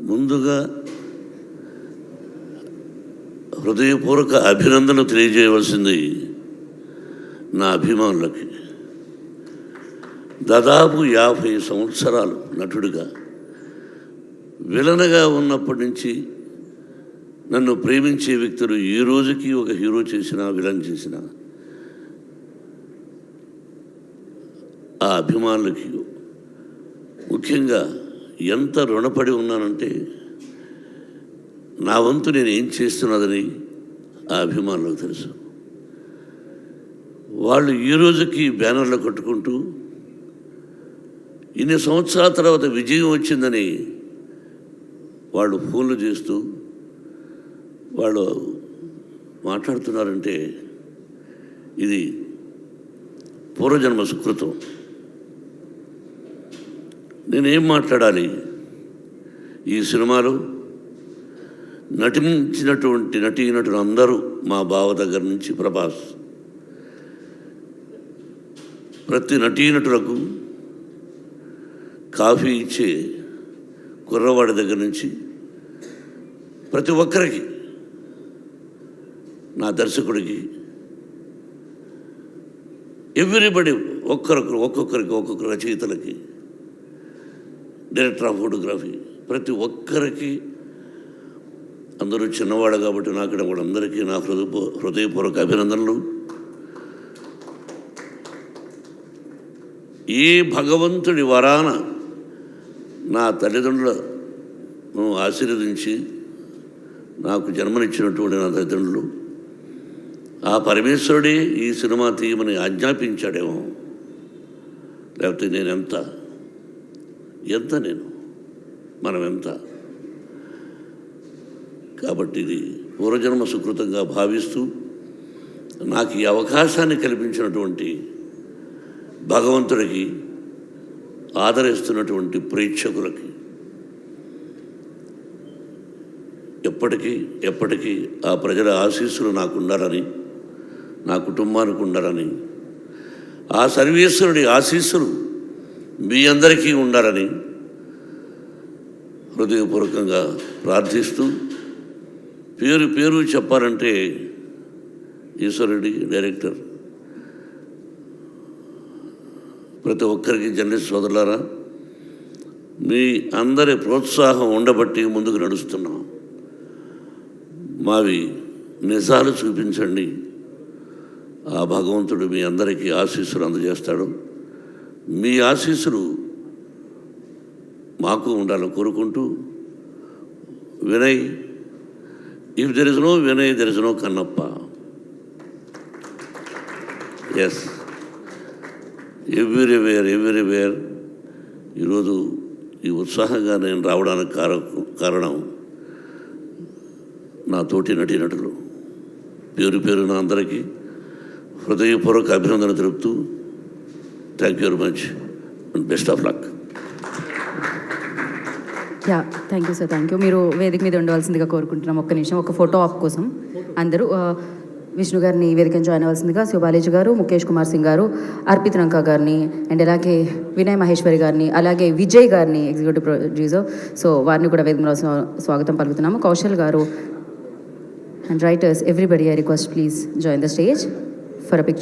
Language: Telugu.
ముందుగా హృదయపూర్వక అభినందన తెలియజేయవలసింది నా అభిమానులకి. దాదాపు 50 సంవత్సరాలు నటుడిగా, విలన్గా ఉన్నప్పటి నుంచి నన్ను ప్రేమించే వ్యక్తులు ఈ రోజుకి ఒక హీరో చేసినా విలన్ చేసినా ఆ అభిమానులకి ముఖ్యంగా ఎంత రుణపడి ఉన్నానంటే, నా వంతు నేను ఏం చేస్తున్నదని ఆ అభిమానులకు తెలుసు. వాళ్ళు ఈ రోజుకి బ్యానర్లు కట్టుకుంటూ ఇన్ని సంవత్సరాల తర్వాత విజయం వచ్చిందని వాళ్ళు ఫోన్లు చేస్తూ వాళ్ళు మాట్లాడుతున్నారంటే ఇది పూర్వజన్మ సుకృతం. నేనేం మాట్లాడాలి? ఈ సినిమాలో నటించినటువంటి నటీనటులు అందరూ, మా బావ దగ్గర నుంచి ప్రభాస్, ప్రతి నటీనటులకు కాఫీ ఇచ్చే కుర్రవాడి దగ్గర నుంచి ప్రతి ఒక్కరికి, నా దర్శకుడికి, ఎవ్రీబడి, ఒక్కొక్కరికి రచయితలకి, డైరెక్టర్ ఆఫ్ ఫోటోగ్రఫీ, ప్రతి ఒక్కరికి, అందరూ చిన్నవాడు కాబట్టి నాకు కూడా అందరికీ నా హృదయపూర్వక అభినందనలు. ఈ భగవంతుడి వరాన నా తల్లిదండ్రులను ఆశీర్వదించి నాకు జన్మనిచ్చినటువంటి నా తల్లిదండ్రులు, ఆ పరమేశ్వరుడే ఈ సినిమా తీయమని ఆజ్ఞాపించాడేమో, లేకపోతే నేను ఎంత మనం ఎంత. కాబట్టి ఇది పూర్వజన్మ సుకృతంగా భావిస్తూ నాకు ఈ అవకాశాన్ని కల్పించినటువంటి భగవంతుడికి, ఆదరిస్తున్నటువంటి ప్రేక్షకులకి ఎప్పటికీ ఆ ప్రజల ఆశీస్సులు నాకు ఉండాలని, నా కుటుంబానికి ఉండాలని, ఆ సర్వేశ్వరుడి ఆశీస్సులు మీ అందరికీ ఉండాలని హృదయపూర్వకంగా ప్రార్థిస్తూ, పేరు చెప్పాలంటే ఈశ్వరుడి డైరెక్టర్, ప్రతి ఒక్కరికి జర్నలిస్ట్ సోదరులారా, మీ అందరి ప్రోత్సాహం ఉండబట్టి ముందుకు నడుస్తున్నాం. మావి నిజాలు చూపించండి, ఆ భగవంతుడు మీ అందరికీ ఆశీస్సులు అందజేస్తాడు. మీ ఆశీస్సులు మాకు ఉండాలని కోరుకుంటూ, Vinay, if there is no Vinay there is no Kannappa. Yes, everywhere ఈరోజు ఈ ఉత్సాహంగా నేను రావడానికి కారణం నా తోటి నటీనటులు. పేరున అందరికీ హృదయపూర్వక అభినందన తెలుపుతూ, thank you very much and best of luck. Thank you sir, thank you. మీరు వేదిక మీద ఉండవలసిందిగా కోరుకుంటున్నాం. ఒక్క నిమిషం, ఒక ఫోటో ఆప్ కోసం అందరూ. విష్ణు గారిని వేదికను జాయిన్ అవ్వాల్సిందిగా శివబాలేజీ గారు, ముఖేష్ కుమార్ సింగ్ గారు, అర్పిత్ రంకా గారిని, అండ్ అలాగే వినయ్ మహేశ్వరి గారిని, అలాగే విజయ్ గారిని, ఎగ్జిక్యూటివ్ ప్రొడ్యూసర్, సో వారిని కూడా వేదికలో స్వాగతం పలుకుతున్నాము. కౌశల్ గారు and writers, everybody, I request please join the stage for a picture.